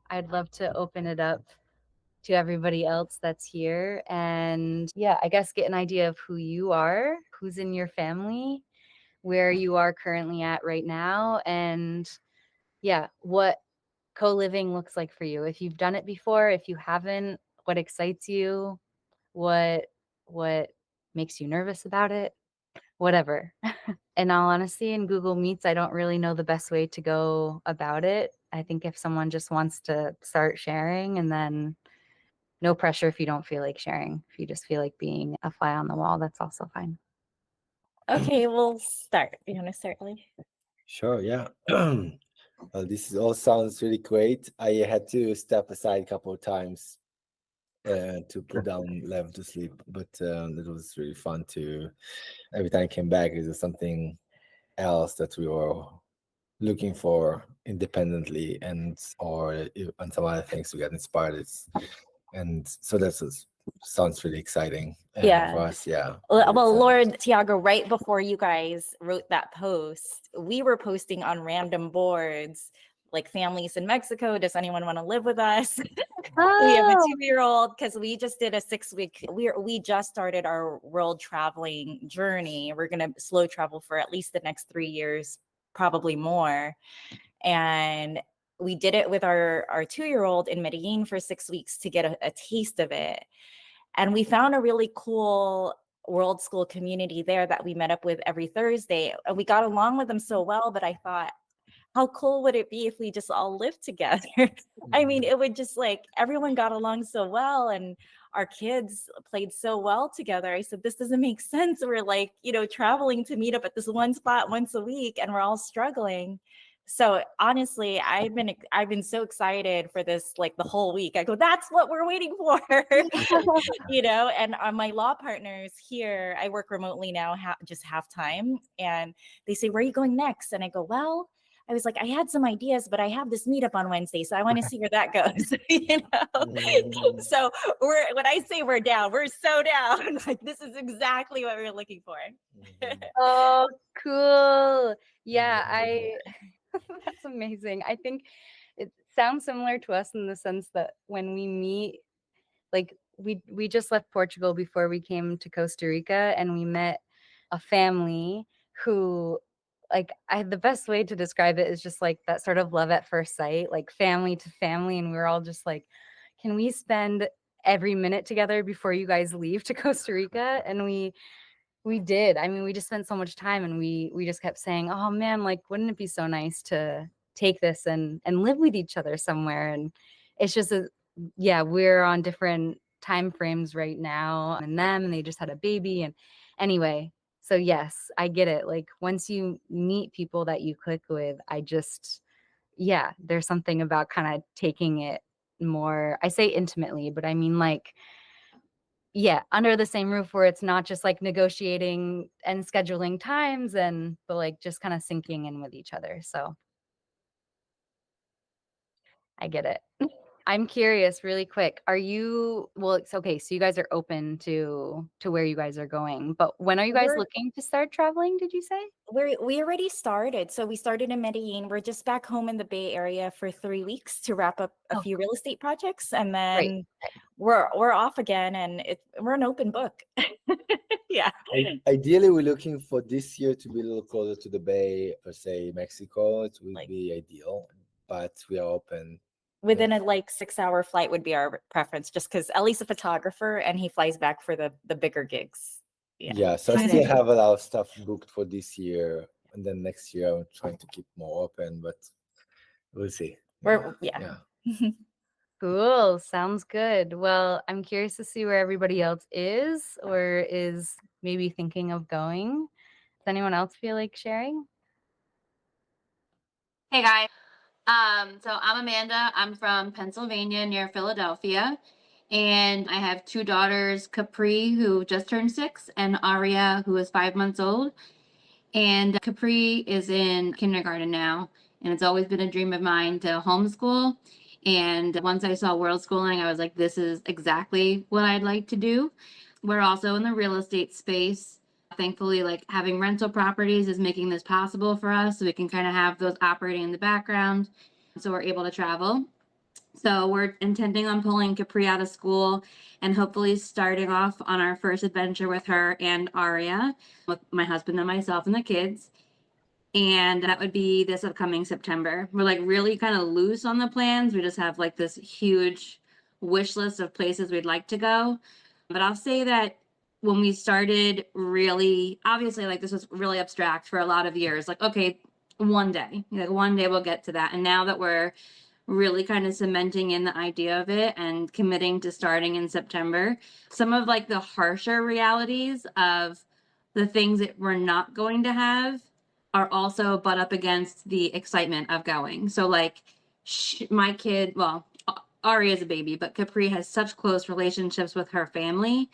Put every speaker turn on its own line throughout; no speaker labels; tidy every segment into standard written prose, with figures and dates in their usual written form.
I'd love to open it up to everybody else that's here. And yeah, I guess get an idea of who you are, who's in your family, where you are currently at right now, and yeah, what co-living looks like for you. If you've done it before, if you haven't, what excites you, what makes you nervous about it, whatever. In all honesty, in Google Meets, I don't really know the best way to go about it. I think if someone just wants to start sharing, and then no pressure if you don't feel like sharing. If you just feel like being a fly on the wall, that's also fine.
Okay, we'll start. You want to start, Ellie?
Sure, yeah. Well, all sounds really great. I had to step aside a couple of times to put down Lev to sleep, but it was really fun to. Every time I came back, it was something else that we were looking for independently, and some other things to get inspired. And so sounds really exciting for us. Yeah.
Well, Lord Tiago, right before you guys wrote that post, we were posting on random boards like families in Mexico. Does anyone want to live with us? We have a 2-year-old because we just did a 6-week. We just started our world traveling journey. We're going to slow travel for at least the next 3 years, probably more. And we did it with our 2-year-old in Medellin for 6 weeks to get a taste of it. And we found a really cool world school community there that we met up with every Thursday. And we got along with them so well, but I thought, how cool would it be if we just all lived together? I mean, it would just like everyone got along so well and our kids played so well together. I said, this doesn't make sense. We're like, traveling to meet up at this one spot once a week and we're all struggling. So honestly, I've been so excited for this, like the whole week. I go, that's what we're waiting for, and my law partners here, I work remotely now, just half time. And they say, where are you going next? And I go, well, I was like, I had some ideas, but I have this meetup on Wednesday, so I want to see where that goes. So when I say we're down, we're so down. Like this is exactly what we're looking for.
Oh, cool. Yeah, that's amazing. I think it sounds similar to us in the sense that when we meet, like we just left Portugal before we came to Costa Rica, and we met a family who, like, the best way to describe it is just like that sort of love at first sight, like family to family. And we were all just like, can we spend every minute together before you guys leave to Costa Rica? And we did. I mean, we just spent so much time, and we just kept saying, oh man, like, wouldn't it be so nice to take this and live with each other somewhere? And it's just we're on different time frames right now, and they just had a baby. And anyway, so yes, I get it. Like once you meet people that you click with, there's something about kind of taking it more, I say intimately, but I mean like, under the same roof, where it's not just like negotiating and scheduling times, but like just kind of sinking in with each other. So I get it. I'm curious really quick. It's okay. So you guys are open to where you guys are going, but when are you guys looking to start traveling? Did you say?
We already started. So we started in Medellin. We're just back home in the Bay Area for 3 weeks to wrap up a few real estate projects. And then we're off again, and we're an open book. Yeah.
Ideally, we're looking for this year to be a little closer to the Bay, per se, Mexico. It would be ideal, but we are open.
Within a 6-hour flight would be our preference, just because Ellie's a photographer and he flies back for the bigger gigs.
Yeah, so I still have a lot of stuff booked for this year, and then next year I'm trying to keep more open, but we'll see.
Cool. Sounds good. Well, I'm curious to see where everybody else is or is maybe thinking of going. Does anyone else feel like sharing?
Hey guys. So I'm Amanda. I'm from Pennsylvania near Philadelphia. And I have 2 daughters, Capri, who just turned 6, and Aria, who is 5 months old. And Capri is in kindergarten now. And it's always been a dream of mine to homeschool. And once I saw world schooling, I was like, this is exactly what I'd like to do. We're also in the real estate space. Thankfully, like having rental properties is making this possible for us, so we can kind of have those operating in the background, so we're able to travel. So we're intending on pulling Capri out of school and hopefully starting off on our first adventure with her and Aria, with my husband and myself and the kids. And that would be this upcoming September. We're like really kind of loose on the plans. We just have like this huge wish list of places we'd like to go. But I'll say that when we started, really, obviously, like this was really abstract for a lot of years. Like, okay, one day, like one day we'll get to that. And now that we're really kind of cementing in the idea of it and committing to starting in September, some of like the harsher realities of the things that we're not going to have are also butt up against the excitement of going. So like my kid, well, Ari is a baby, but Capri has such close relationships with her family.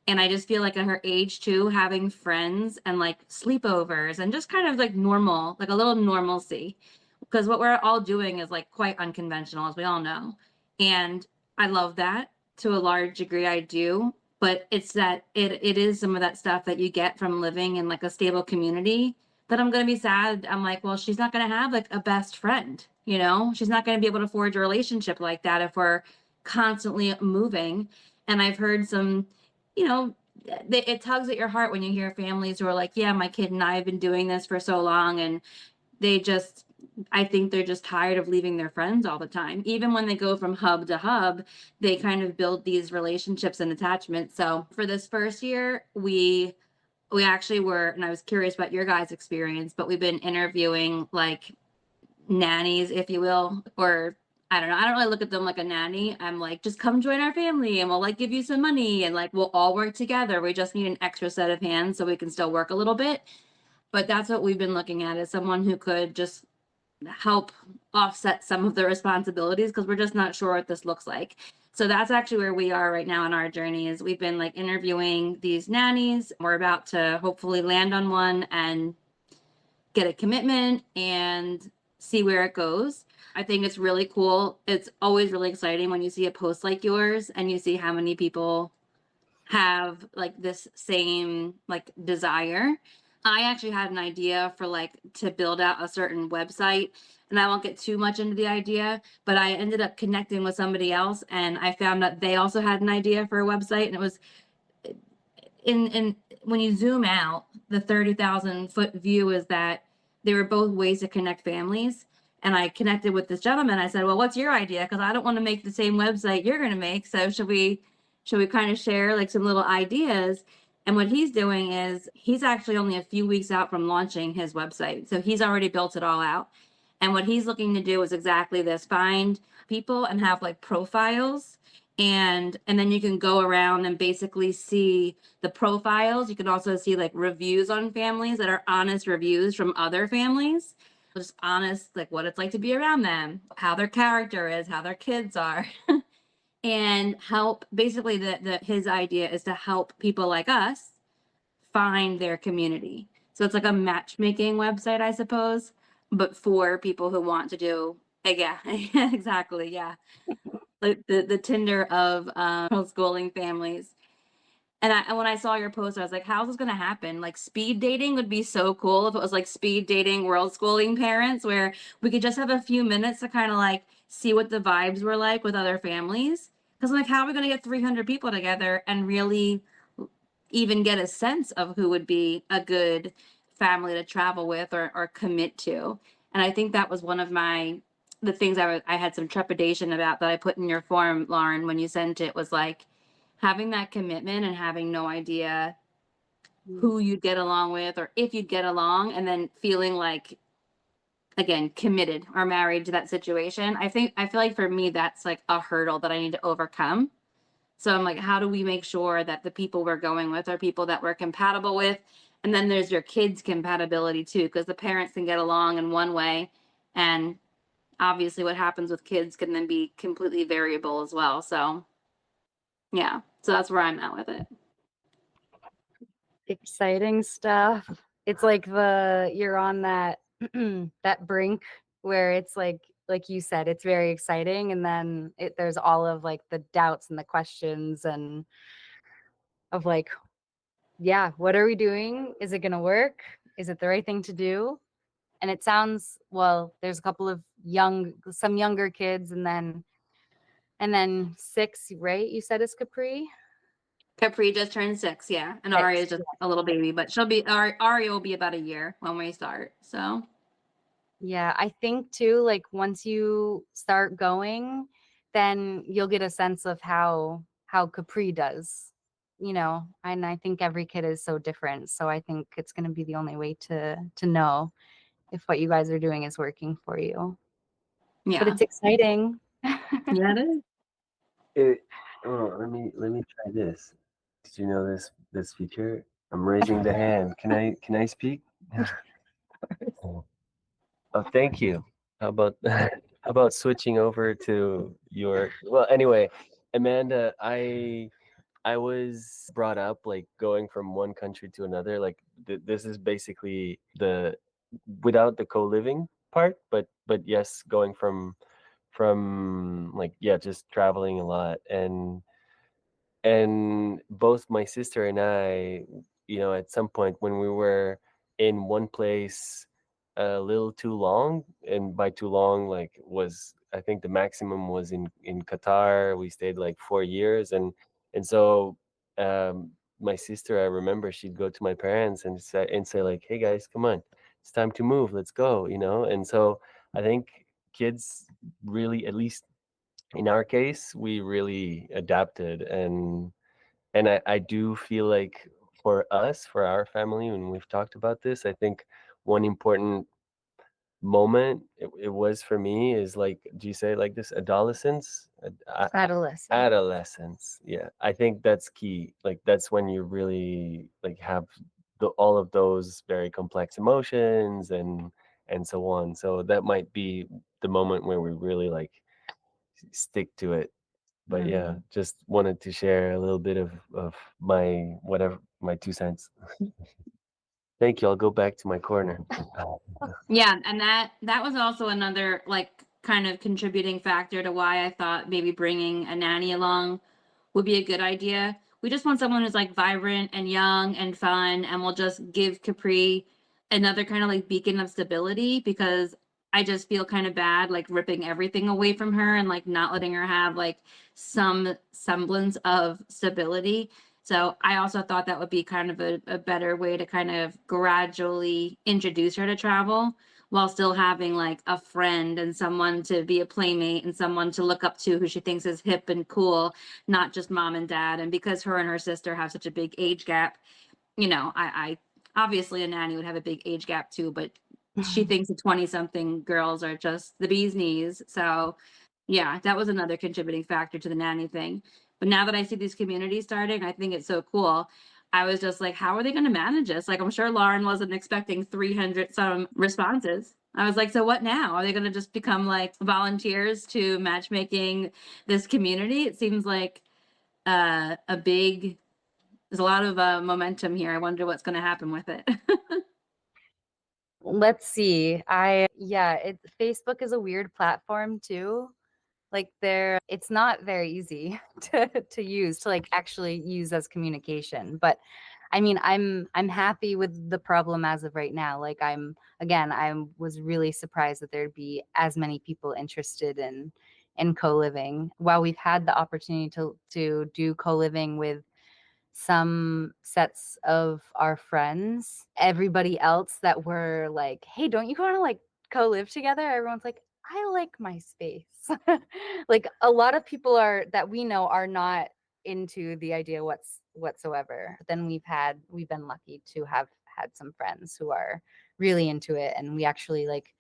And I just feel like at her age too, having friends and like sleepovers and just kind of like normal, like a little normalcy. Because what we're all doing is like quite unconventional, as we all know. And I love that to a large degree, I do. But it's that it is some of that stuff that you get from living in like a stable community that I'm going to be sad. I'm like, well, she's not going to have like a best friend, you know? She's not going to be able to forge a relationship like that if we're constantly moving. And I've heard some, you know, it tugs at your heart when you hear families who are like, yeah, my kid and I have been doing this for so long, and they just, I think they're just tired of leaving their friends all the time. Even when they go from hub to hub, they kind of build these relationships and attachments. So for this first year, we actually were, and I was curious about your guys' experience, but we've been interviewing like nannies, if you will, or I don't know. I don't really look at them like a nanny. I'm like, just come join our family and we'll like give you some money and like we'll all work together. We just need an extra set of hands so we can still work a little bit. But that's what we've been looking at, is someone who could just help offset some of the responsibilities, because we're just not sure what this looks like. So that's actually where we are right now in our journey. Is we've been like interviewing these nannies. We're about to hopefully land on one and get a commitment and see where it goes. I think it's really cool. It's always really exciting when you see a post like yours and you see how many people have like this same like desire. I actually had an idea for like to build out a certain website, and I won't get too much into the idea, but I ended up connecting with somebody else and I found that they also had an idea for a website, and it was in when you zoom out, the 30,000-foot view is that there were both ways to connect families. And I connected with this gentleman. I said, well, what's your idea? Because I don't want to make the same website you're going to make. So should we kind of share like some little ideas? And what he's doing is he's actually only a few weeks out from launching his website. So he's already built it all out. And what he's looking to do is exactly this: find people and have like profiles. And then you can go around and basically see the profiles. You can also see like reviews on families that are honest reviews from other families. Just honest, like what it's like to be around them, how their character is, how their kids are. And help, basically his idea is to help people like us find their community. So it's like a matchmaking website, I suppose, but for people who want to do, yeah, exactly, yeah. Like the Tinder of homeschooling families. And when I saw your post, I was like, how's this going to happen? Like speed dating would be so cool if it was like speed dating world schooling parents, where we could just have a few minutes to kind of like see what the vibes were like with other families. Because like, how are we going to get 300 people together and really even get a sense of who would be a good family to travel with or commit to? And I think that was one of the things I had some trepidation about that I put in your form, Lauren, when you sent it, was like having that commitment and having no idea who you'd get along with or if you'd get along, and then feeling like, again, committed or married to that situation. I feel like for me, that's like a hurdle that I need to overcome. So I'm like, how do we make sure that the people we're going with are people that we're compatible with? And then there's your kids' compatibility too, because the parents can get along in one way, and obviously what happens with kids can then be completely variable as well. So yeah, so that's where I'm at with it.
Exciting stuff. It's like you're on that that brink where it's like you said, it's very exciting, and then there's all of like the doubts and the questions and of like, yeah, what are we doing? Is it going to work? Is it the right thing to do? And it sounds, well, there's a couple of some younger kids, and then 6, right? You said is Capri?
Capri just turned 6, yeah, and
6.
Aria is just a little baby, but Aria will be about a year when we start. So
Yeah, I think too, like once you start going, then you'll get a sense of how Capri does, and I think every kid is so different. So I think it's going to be the only way to know if what you guys are doing is working for you. But
yeah,
it's exciting.
yeah, it is.
Let me try this. Did you know this feature? I'm raising the hand. Can I speak? Oh, thank you. How about how about switching over to your well anyway, Amanda, I was brought up like going from one country to another. Like this is basically the without the co-living part, but yes, going from like yeah, just traveling a lot and both my sister and I, at some point when we were in one place a little too long, and by too long, like was I think the maximum was in Qatar. We stayed like 4 years, and so my sister, I remember she'd go to my parents and say like, "Hey guys, come on, it's time to move. Let's go," And so I think kids really, at least in our case, we really adapted and I do feel like for us, for our family, when we've talked about this, I think one important moment it was for me is like, do you say it like this? Adolescence?
Adolescent.
Adolescence. Yeah. I think that's key. Like that's when you really like have all of those very complex emotions and so on. So that might be the moment where we really like stick to it. But yeah, just wanted to share a little bit of my whatever my 2 cents. Thank you. I'll go back to my corner.
Yeah, and that was also another like kind of contributing factor to why I thought maybe bringing a nanny along would be a good idea. We just want someone who's like vibrant and young and fun and will just give Capri another kind of like beacon of stability, because I just feel kind of bad like ripping everything away from her and like not letting her have like some semblance of stability. So I also thought that would be kind of a better way to kind of gradually introduce her to travel while still having like a friend and someone to be a playmate and someone to look up to who she thinks is hip and cool, not just mom and dad. And because her and her sister have such a big age gap, I obviously a nanny would have a big age gap too, but she thinks the 20 something girls are just the bee's knees. So yeah, that was another contributing factor to the nanny thing. But now that I see these communities starting, I think it's so cool. I was just like, how are they going to manage this? Like, I'm sure Lauren wasn't expecting 300 some responses. I was like, so what now? Are they going to just become like volunteers to matchmaking this community? It seems like there's a lot of momentum here. I wonder what's going to happen with it.
Let's see. Facebook is a weird platform too. Like it's not very easy to use, to like actually use as communication. But I mean, I'm happy with the problem as of right now. Like I was really surprised that there'd be as many people interested in co-living. While we've had the opportunity to do co-living with some sets of our friends, everybody else that were like, hey, don't you want to like co-live together? Everyone's like, I like my space. Like a lot of people that we know are not into the idea whatsoever. But then we've been lucky to have had some friends who are really into it, and we actually like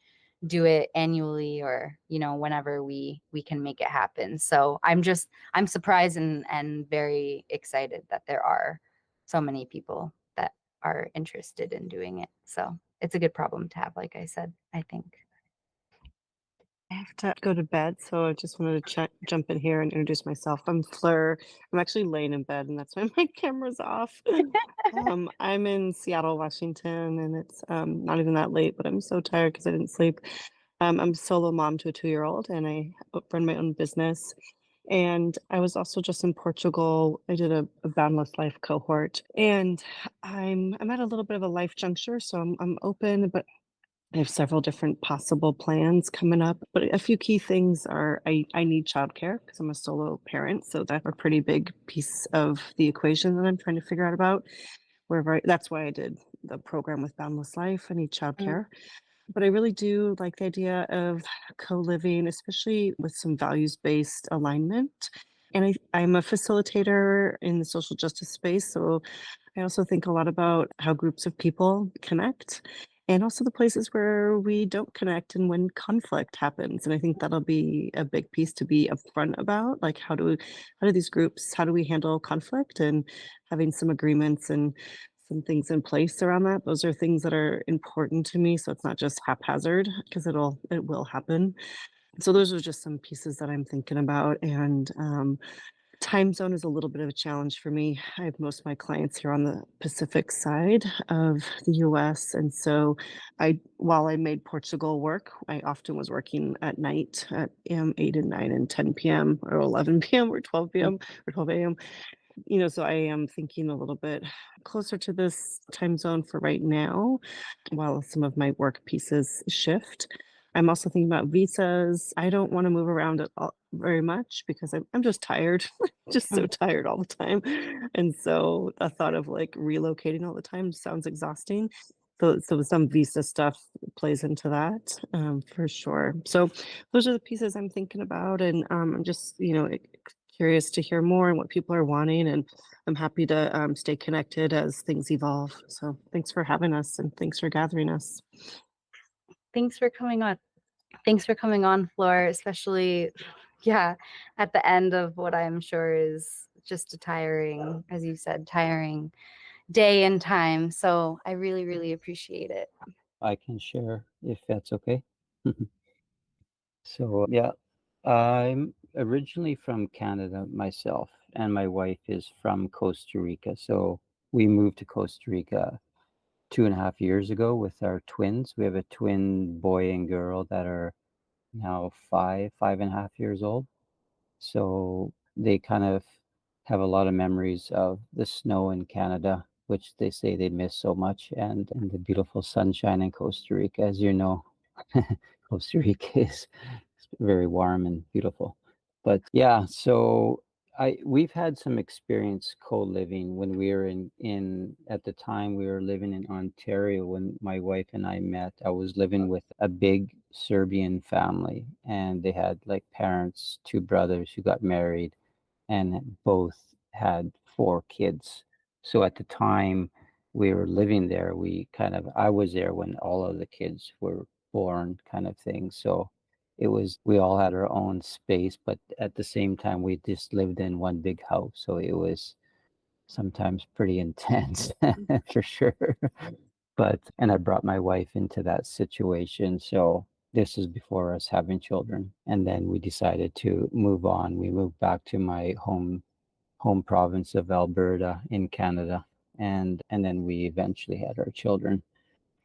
do it annually, or whenever we can make it happen. So I'm surprised and very excited that there are so many people that are interested in doing it. So it's a good problem to have, like I said, I think.
I have to go to bed, so I just wanted to jump in here and introduce myself. I'm Fleur. I'm actually laying in bed, and that's why my camera's off. I'm in Seattle, Washington, and it's not even that late, but I'm so tired because I didn't sleep. I'm a solo mom to a 2-year-old, and I run my own business. And I was also just in Portugal. I did a Boundless Life cohort, and I'm at a little bit of a life juncture, so I'm open, but I have several different possible plans coming up. But a few key things are I need childcare because I'm a solo parent, so that's a pretty big piece of the equation that I'm trying to figure out about. That's why I did the program with Boundless Life. I need childcare. But I really do like the idea of co-living, especially with some values-based alignment. And I'm a facilitator in the social justice space, so I also think a lot about how groups of people connect and also the places where we don't connect and when conflict happens. And I think that'll be a big piece to be upfront about, like how do these groups, how do we handle conflict and having some agreements and some things in place around that. Those are things that are important to me. So it's not just haphazard because it will happen. So those are just some pieces that I'm thinking about. And time zone is a little bit of a challenge for me. I have most of my clients here on the Pacific side of the US. And so while I made Portugal work, I often was working at night at 8 and 9 and 10 p.m. or 11 p.m. or 12 p.m. or 12 a.m. So I am thinking a little bit closer to this time zone for right now, while some of my work pieces shift. I'm also thinking about visas. I don't want to move around at all very much because I'm just tired, just so tired all the time. And so the thought of like relocating all the time sounds exhausting. So some visa stuff plays into that for sure. So those are the pieces I'm thinking about, and I'm just curious to hear more and what people are wanting, and I'm happy to stay connected as things evolve. So thanks for having us and thanks for gathering us.
Thanks for coming on. Thanks for coming on, Floor, especially, yeah, at the end of what I'm sure is just a tiring, as you said, tiring day and time. So I really, really appreciate it.
I can share if that's okay. So, yeah, I'm originally from Canada myself, and my wife is from Costa Rica. So we moved to Costa Rica 2.5 years ago with our twins. We have a twin boy and girl that are now 5.5 years old. So they kind of have a lot of memories of the snow in Canada, which they say they miss so much, and the beautiful sunshine in Costa Rica. As you know, Costa Rica is very warm and beautiful. But yeah, so we've had some experience co-living when we were in at the time we were living in Ontario when my wife and I met. I was living with a big Serbian family, and they had like parents, two brothers who got married, and both had 4 kids. So at the time we were living there, I was there when all of the kids were born, kind of thing. So we all had our own space, but at the same time we just lived in one big house. So it was sometimes pretty intense for sure. And I brought my wife into that situation. So this is before us having children. And then we decided to move on. We moved back to my home province of Alberta in Canada. And then we eventually had our children.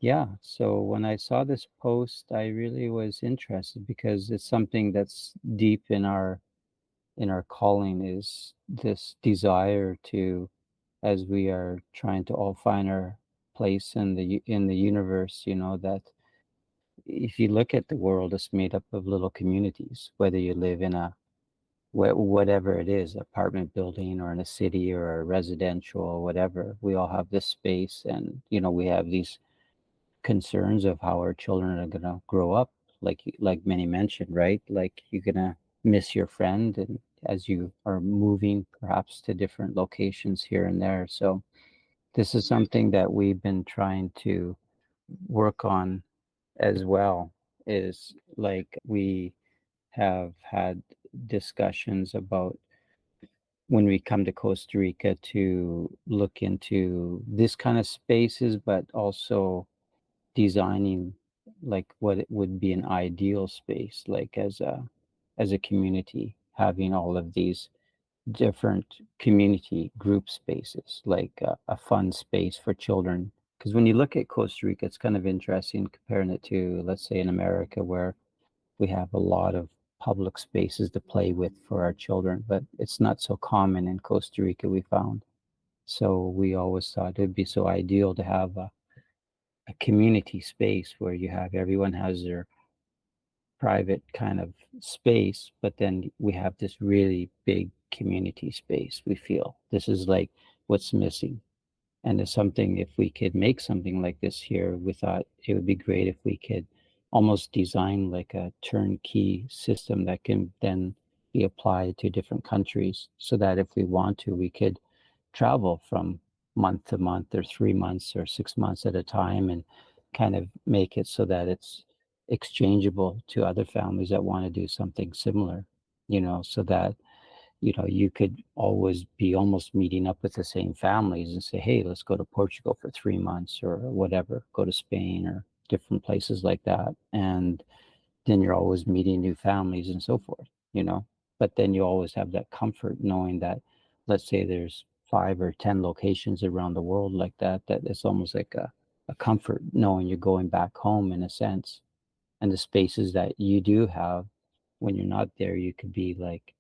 Yeah. So when I saw this post, I really was interested because it's something that's deep in our calling, is this desire to, as we are trying to all find our place in the universe, that if you look at the world, it's made up of little communities, whether you live in whatever it is, apartment building or in a city or a residential or whatever. We all have this space, and we have these concerns of how our children are going to grow up, like many mentioned, right? Like you're going to miss your friend, and as you are moving perhaps to different locations here and there. So this is something that we've been trying to work on as well, is like we have had discussions about when we come to Costa Rica to look into this kind of spaces, but also designing like what it would be an ideal space, like as a community, having all of these different community group spaces, like a fun space for children. Because when you look at Costa Rica, it's kind of interesting comparing it to, let's say, in America, where we have a lot of public spaces to play with for our children, but it's not so common in Costa Rica, we found. So we always thought it'd be so ideal to have a community space where you have everyone has their private kind of space, but then we have this really big community space. We feel this is like what's missing. And it's something, if we could make something like this here, we thought it would be great if we could almost design like a turnkey system that can then be applied to different countries, so that if we want to, we could travel from month to month or 3 months or 6 months at a time, and kind of make it so that it's exchangeable to other families that want to do something similar, so that you could always be almost meeting up with the same families and say, hey, let's go to Portugal for 3 months or whatever, go to Spain or different places like that. And then you're always meeting new families and so forth. But then you always have that comfort knowing that, let's say there's 5 or 10 locations around the world like that it's almost like a comfort knowing you're going back home in a sense. And the spaces that you do have when you're not there, you could be like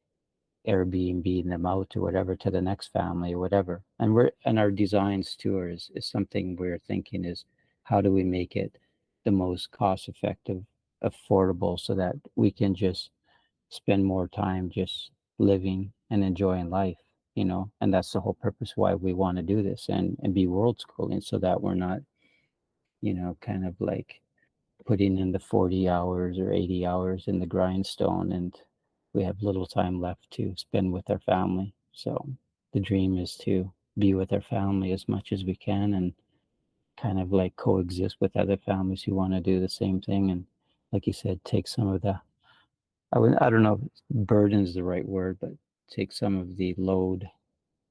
Airbnb them out or whatever to the next family or whatever. And our designs tour is something we're thinking is, how do we make it the most cost effective, affordable, so that we can just spend more time just living and enjoying life. And that's the whole purpose why we want to do this and be world schooling, so that we're not, kind of like putting in the 40 hours or 80 hours in the grindstone, and we have little time left to spend with our family. So the dream is to be with our family as much as we can, and kind of like coexist with other families who want to do the same thing. And like you said, take some of the, I don't know if burden is the right word, but take some of the load,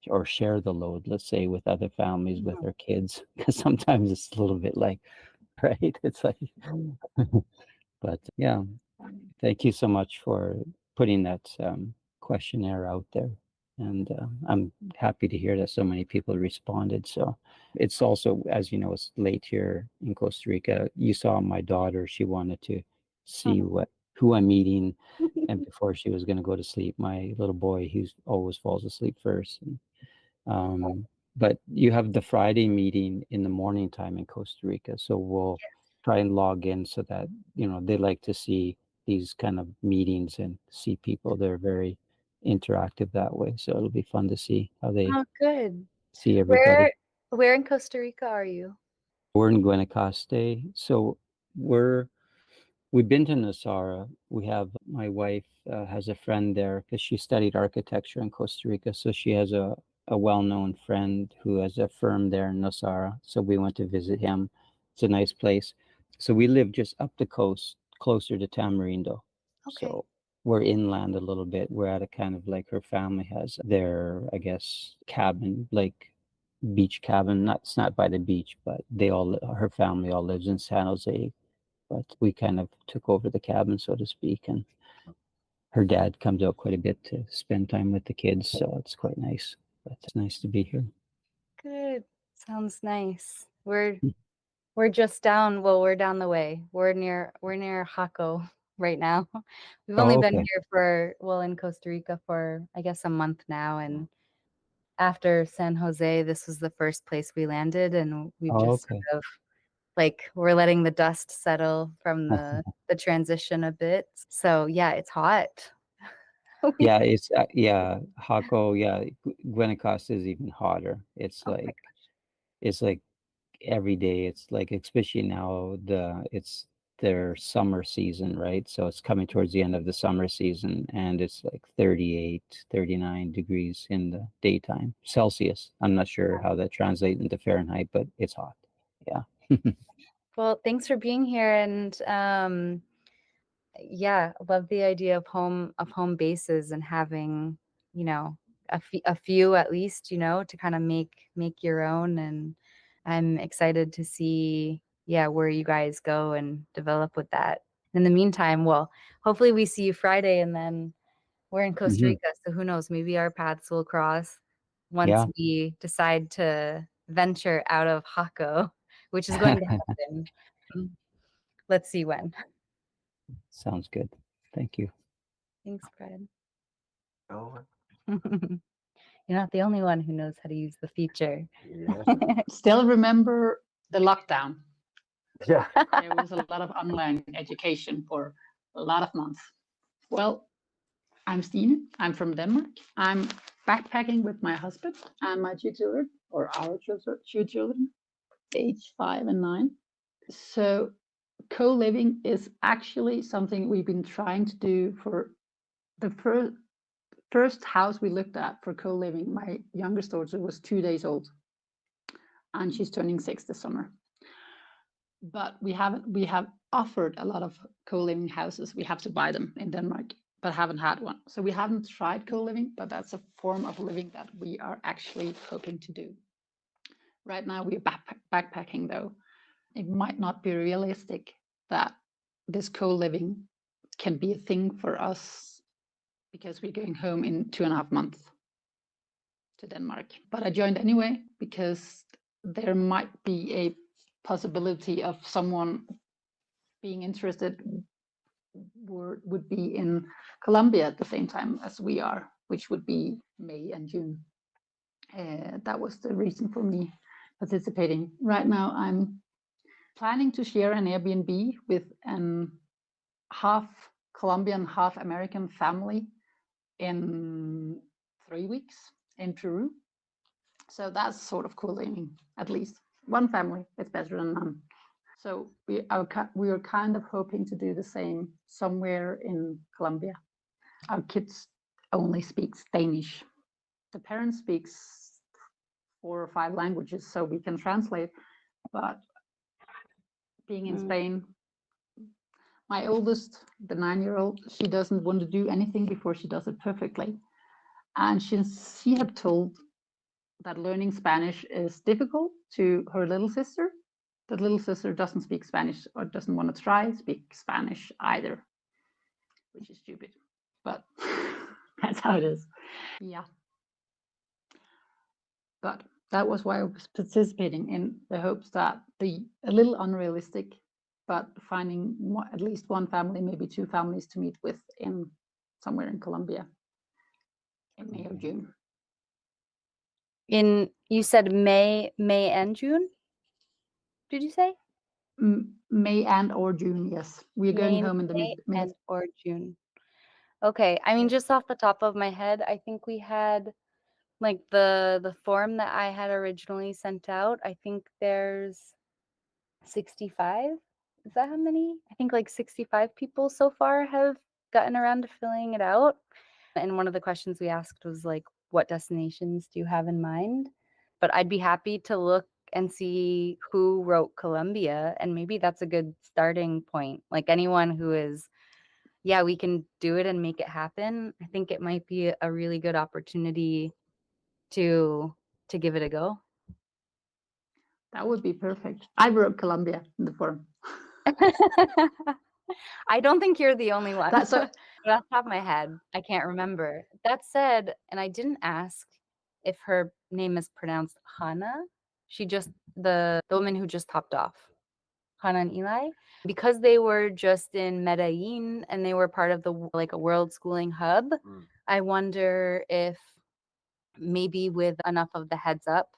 or share the load, let's say, with other families, with our kids, because sometimes it's a little bit like, right? It's like, but yeah, thank you so much for putting that questionnaire out there. And I'm happy to hear that so many people responded. So it's also, as you know, it's late here in Costa Rica. You saw my daughter, she wanted to see who I'm meeting. And before she was going to go to sleep, my little boy, he always falls asleep first. Um, but you have the Friday meeting in the morning time in Costa Rica. So we'll try and log in so that, they like to see these kind of meetings and see people. They're very interactive that way. So it'll be fun to see how they
Oh, good.
see everybody.
Where in Costa Rica are you?
We're in Guanacaste. So we've been to Nosara. We have, my wife has a friend there because she studied architecture in Costa Rica. So she has a well-known friend who has a firm there in Nosara. So we went to visit him. It's a nice place. So we live just up the coast, closer to Tamarindo.
Okay.
So we're inland a little bit. We're at a kind of like, her family has their, I guess, cabin, like beach cabin. It's not by the beach, but her family all lives in San Jose, but we kind of took over the cabin, so to speak. And her dad comes out quite a bit to spend time with the kids, so it's quite nice. But it's nice to be here.
Good. Sounds nice. We're just down, well, we're down the way. We're near Jaco right now. We've only
Oh,
been
okay.
here in Costa Rica for, I guess, a month now. And after San Jose, this was the first place we landed, and we've
Oh,
just
okay.
sort of like, we're letting the dust settle from the transition a bit. So yeah, it's hot.
Yeah, it's Jaco. Yeah, Guanacaste is even hotter.
Oh my
It's like every day. It's like, especially now, it's their summer season, right? So it's coming towards the end of the summer season, and it's like 38, 39 degrees in the daytime Celsius. I'm not sure how that translates into Fahrenheit, but it's hot. Yeah.
Well, thanks for being here, and yeah, I love the idea of home bases and having, a few at least, to kind of make your own. And I'm excited to see, yeah, where you guys go and develop with that. In the meantime, well, hopefully we see you Friday, and then we're in Costa
Hmm.
Rica, so who knows, maybe our paths will cross once
Yeah.
we decide to venture out of Jaco, which is going to happen. Let's see when.
Sounds good. Thank you.
Thanks, Fred.
Oh,
You're not the only one who knows how to use the feature.
yeah.
Still remember the lockdown.
Yeah.
There was a lot of online education for a lot of months. Well, I'm Stine. I'm from Denmark. I'm backpacking with my husband and my two children, or our two children, age 5 and 9. So co-living is actually something we've been trying to do for the first house we looked at for co-living. My youngest daughter was 2 days old, and she's turning 6 this summer. But we have offered a lot of co-living houses. We have to buy them in Denmark, but haven't had one. So we haven't tried co-living, but that's a form of living that we are actually hoping to do. Right now we're backpacking though. It might not be realistic that this co-living can be a thing for us because we're going home in 2.5 months to Denmark. But I joined anyway because there might be a possibility of someone being interested would be in Colombia at the same time as we are, which would be May and June. That was the reason for me participating. Right now, I'm planning to share an Airbnb with an half Colombian, half American family in 3 weeks in Peru. So that's sort of co-living, at least. One family, it's better than none. So we are kind of hoping to do the same somewhere in Colombia. Our kids only speak Danish. The parents speaks 4 or 5 languages, so we can translate. But being in Spain, my oldest, the 9-year-old, she doesn't want to do anything before she does it perfectly. And she had told that learning Spanish is difficult to her little sister. The little sister doesn't speak Spanish or doesn't want to try speak Spanish either, which is stupid, but that's how it is. Yeah. But that was why I was participating, in the hopes that a little unrealistic, but finding at least one family, maybe 2 families to meet with in somewhere in Colombia in May or June.
You said May and June? Did you say?
May and or June, yes. We're going home in the
May
mid
and or June. Okay, I mean, just off the top of my head, I think we had like the form that I had originally sent out. I think there's 65. Is that how many? I think like 65 people so far have gotten around to filling it out. And one of the questions we asked was like, what destinations do you have in mind? But I'd be happy to look and see who wrote Colombia, and maybe that's a good starting point. Like anyone who is, yeah, we can do it and make it happen. I think it might be a really good opportunity to give it a go.
That would be perfect. I wrote Colombia in the form.
I don't think you're the only one.
That's
But off the top of my head, I can't remember. That said, and I didn't ask if her name is pronounced Hannah. She just the woman who just topped off, Hannah and Eli, because they were just in Medellin and they were part of the like a world schooling hub. I wonder if maybe with enough of the heads up,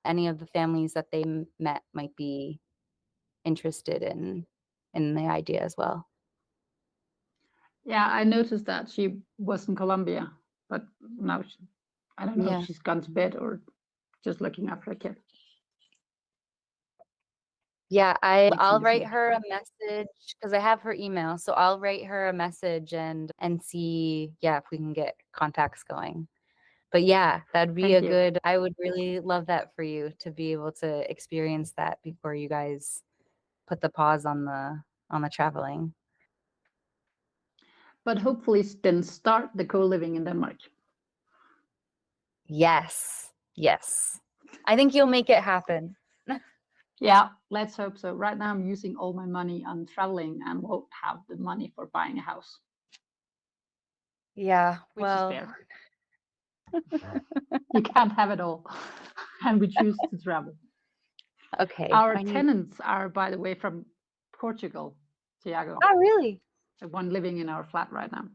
any of the families that they met might be interested in the idea as well.
Yeah, I noticed that she was in Colombia, but now I don't know if she's gone to bed or just looking after a kid.
Yeah, I'll write her a message because I have her email. So I'll write her a message and see, if we can get contacts going. But yeah, that'd be good. I would really love that for you to be able to experience that before you guys put the pause on the traveling.
But hopefully then start the co-living in Denmark.
Yes. I think you'll make it happen.
Yeah, let's hope so. Right now I'm using all my money on traveling and won't have the money for buying a house.
Yeah,
which is fair. You can't have it all. And we choose to travel.
Okay.
Our tenants are, by the way, from Portugal, Tiago.
Oh, really?
The one living in our flat right now.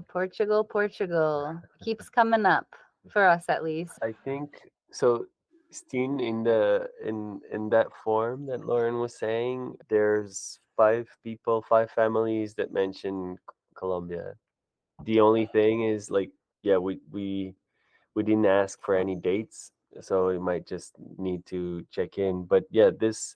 Portugal keeps coming up for us at least.
I think so. Steen, in that form that Lauren was saying, there's 5 people, 5 families that mention Colombia. The only thing is, like, yeah, we didn't ask for any dates, so we might just need to check in. But yeah, this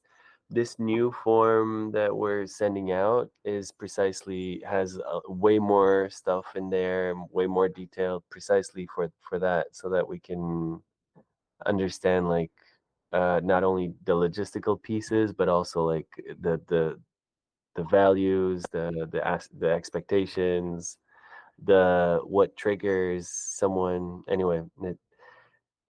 new form that we're sending out is precisely has way more stuff in there, way more detailed, precisely for that, so that we can understand, like, not only the logistical pieces, but also like the values, the expectations, the what triggers someone. Anyway,